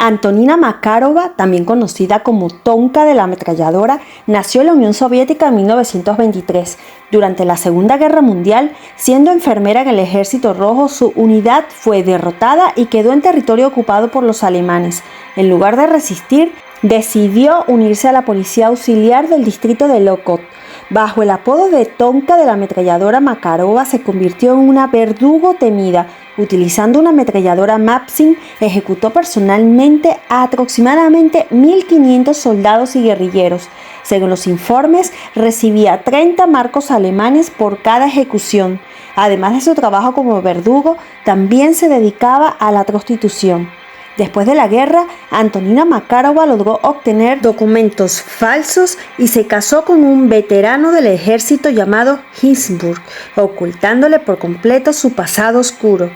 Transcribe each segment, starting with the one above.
Antonina Makarova, también conocida como Tonka de la ametralladora, nació en la Unión Soviética en 1923. Durante la Segunda Guerra Mundial, siendo enfermera en el Ejército Rojo, su unidad fue derrotada y quedó en territorio ocupado por los alemanes. En lugar de resistir, decidió unirse a la policía auxiliar del distrito de Lokot. Bajo el apodo de Tonka de la ametralladora, Makarova se convirtió en una verdugo temida. Utilizando una ametralladora Maxim, ejecutó personalmente a aproximadamente 1.500 soldados y guerrilleros. Según los informes, recibía 30 marcos alemanes por cada ejecución. Además de su trabajo como verdugo, también se dedicaba a la prostitución. Después de la guerra, Antonina Makarova logró obtener documentos falsos y se casó con un veterano del ejército llamado Hinsburg, ocultándole por completo su pasado oscuro.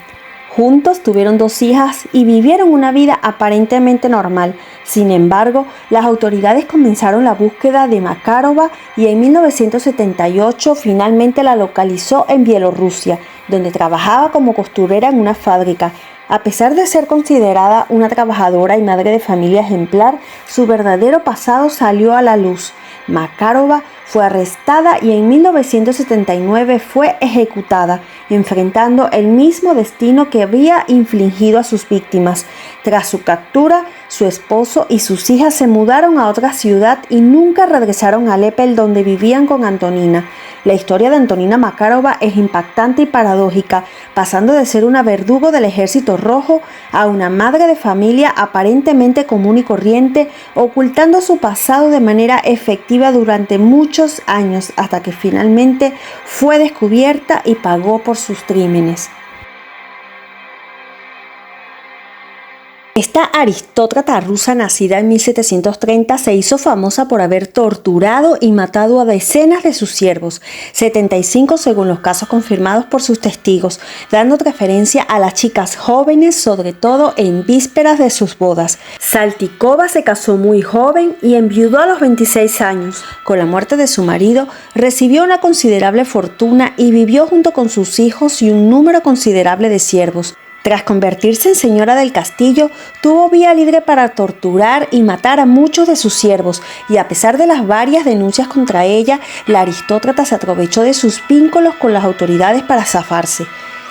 Juntos tuvieron 2 hijas y vivieron una vida aparentemente normal. Sin embargo, las autoridades comenzaron la búsqueda de Makarova y en 1978 finalmente la localizó en Bielorrusia, donde trabajaba como costurera en una fábrica. A pesar de ser considerada una trabajadora y madre de familia ejemplar, su verdadero pasado salió a la luz. Makarova fue arrestada y en 1979 fue ejecutada, enfrentando el mismo destino que había infligido a sus víctimas. Tras su captura, su esposo y sus hijas se mudaron a otra ciudad y nunca regresaron a Lepel, donde vivían con Antonina. La historia de Antonina Makarova es impactante y paradójica, pasando de ser una verdugo del Ejército Rojo a una madre de familia aparentemente común y corriente, ocultando su pasado de manera efectiva durante muchos años, hasta que finalmente fue descubierta y pagó por sus crímenes. Esta aristócrata rusa, nacida en 1730, se hizo famosa por haber torturado y matado a decenas de sus siervos, 75 según los casos confirmados por sus testigos, dando preferencia a las chicas jóvenes, sobre todo en vísperas de sus bodas. Saltykova se casó muy joven y enviudó a los 26 años. Con la muerte de su marido, recibió una considerable fortuna y vivió junto con sus hijos y un número considerable de siervos. Tras convertirse en señora del castillo, tuvo vía libre para torturar y matar a muchos de sus siervos, y a pesar de las varias denuncias contra ella, la aristócrata se aprovechó de sus vínculos con las autoridades para zafarse.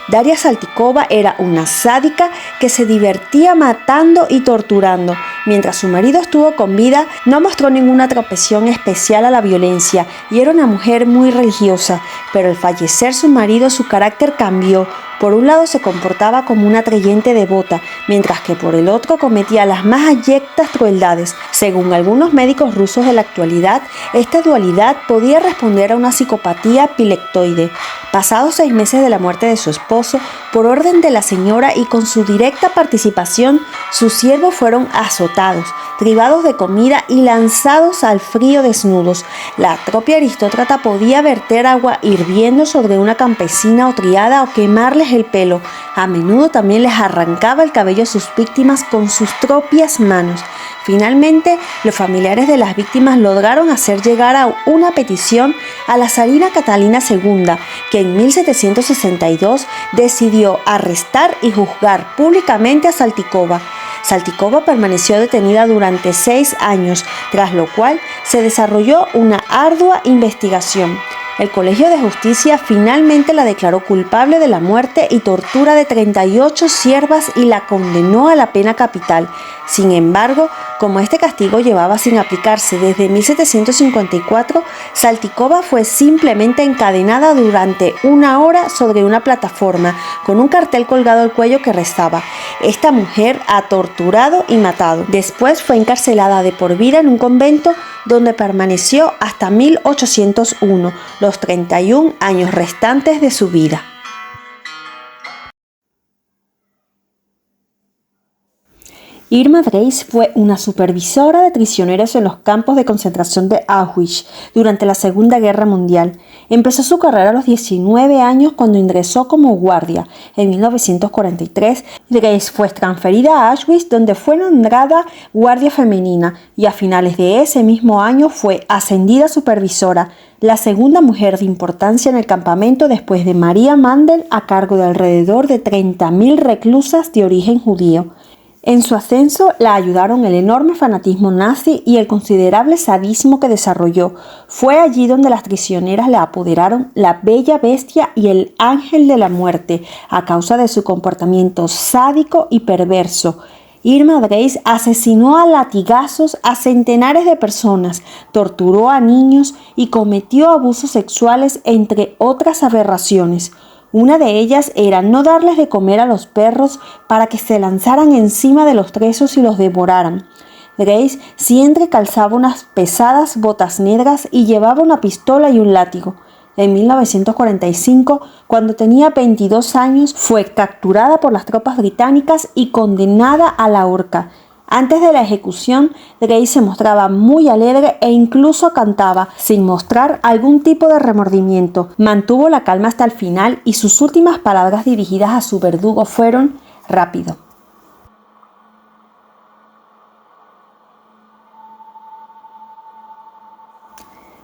Daria Saltykova era una sádica que se divertía matando y torturando. Mientras su marido estuvo con vida, no mostró ninguna tropeción especial a la violencia y era una mujer muy religiosa, pero al fallecer su marido su carácter cambió. Por un lado se comportaba como una creyente devota, mientras que por el otro cometía las más abyectas crueldades. Según algunos médicos rusos de la actualidad, esta dualidad podía responder a una psicopatía pilectoide. Pasados 6 meses de la muerte de su esposo, por orden de la señora y con su directa participación, sus siervos fueron azotados, privados de comida y lanzados al frío desnudos. La propia aristócrata podía verter agua hirviendo sobre una campesina o criada o quemarles el pelo. A menudo también les arrancaba el cabello a sus víctimas con sus propias manos. Finalmente, los familiares de las víctimas lograron hacer llegar a una petición a la zarina Catalina II, que en 1762 decidió arrestar y juzgar públicamente a Saltykova. Saltykova permaneció detenida durante 6 años, tras lo cual se desarrolló una ardua investigación. El Colegio de Justicia finalmente la declaró culpable de la muerte y tortura de 38 siervas y la condenó a la pena capital. Sin embargo, como este castigo llevaba sin aplicarse desde 1754, Saltykova fue simplemente encadenada durante 1 hora sobre una plataforma, con un cartel colgado al cuello que rezaba: "Esta mujer ha torturado y matado". Después fue encarcelada de por vida en un convento donde permaneció hasta 1801, los 31 años restantes de su vida. Irma Dreis fue una supervisora de prisioneros en los campos de concentración de Auschwitz durante la Segunda Guerra Mundial. Empezó su carrera a los 19 años cuando ingresó como guardia. En 1943, Dreis fue transferida a Auschwitz, donde fue nombrada guardia femenina, y a finales de ese mismo año fue ascendida a supervisora, la segunda mujer de importancia en el campamento después de María Mandel, a cargo de alrededor de 30.000 reclusas de origen judío. En su ascenso la ayudaron el enorme fanatismo nazi y el considerable sadismo que desarrolló. Fue allí donde las traicioneras le apoderaron la bella bestia y el ángel de la muerte a causa de su comportamiento sádico y perverso. Irma Dreis asesinó a latigazos a centenares de personas, torturó a niños y cometió abusos sexuales, entre otras aberraciones. Una de ellas era no darles de comer a los perros para que se lanzaran encima de los presos y los devoraran. Dreis siempre calzaba unas pesadas botas negras y llevaba una pistola y un látigo. En 1945, cuando tenía 22 años, fue capturada por las tropas británicas y condenada a la horca. Antes de la ejecución, Dreis se mostraba muy alegre e incluso cantaba, sin mostrar algún tipo de remordimiento. Mantuvo la calma hasta el final y sus últimas palabras dirigidas a su verdugo fueron: rápido.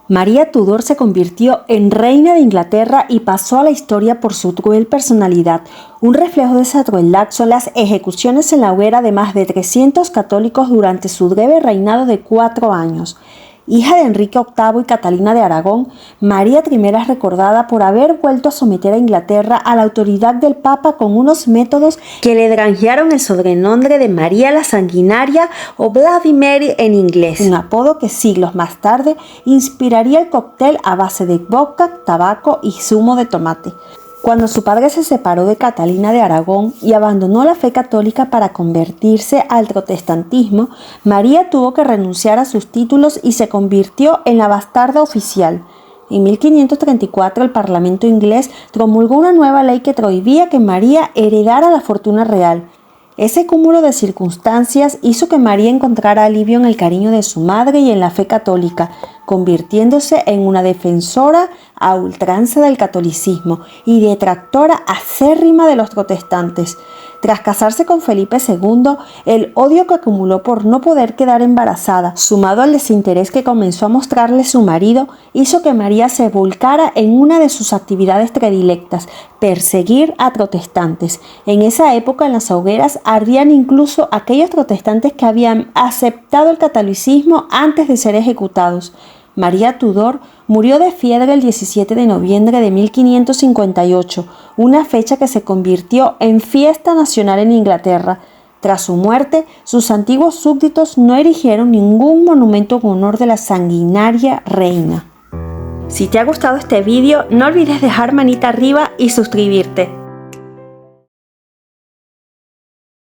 María Tudor se convirtió en reina de Inglaterra y pasó a la historia por su cruel personalidad. Un reflejo de esa crueldad son las ejecuciones en la hoguera de más de 300 católicos durante su breve reinado de 4 años. Hija de Enrique VIII y Catalina de Aragón, María I es recordada por haber vuelto a someter a Inglaterra a la autoridad del Papa con unos métodos que le granjearon el sobrenombre de María la Sanguinaria o Bloody Mary en inglés, un apodo que siglos más tarde inspiraría el cóctel a base de vodka, tabaco y zumo de tomate. Cuando su padre se separó de Catalina de Aragón y abandonó la fe católica para convertirse al protestantismo, María tuvo que renunciar a sus títulos y se convirtió en la bastarda oficial. En 1534 el Parlamento inglés promulgó una nueva ley que prohibía que María heredara la fortuna real. Ese cúmulo de circunstancias hizo que María encontrara alivio en el cariño de su madre y en la fe católica, convirtiéndose en una defensora a ultranza del catolicismo y detractora acérrima de los protestantes. Tras casarse con Felipe II, el odio que acumuló por no poder quedar embarazada, sumado al desinterés que comenzó a mostrarle su marido, hizo que María se volcara en una de sus actividades predilectas: perseguir a protestantes. En esa época, en las hogueras ardían incluso aquellos protestantes que habían aceptado el catolicismo antes de ser ejecutados. María Tudor murió de fiebre el 17 de noviembre de 1558, una fecha que se convirtió en fiesta nacional en Inglaterra. Tras su muerte, sus antiguos súbditos no erigieron ningún monumento en honor de la sanguinaria reina. Si te ha gustado este vídeo, no olvides dejar manita arriba y suscribirte.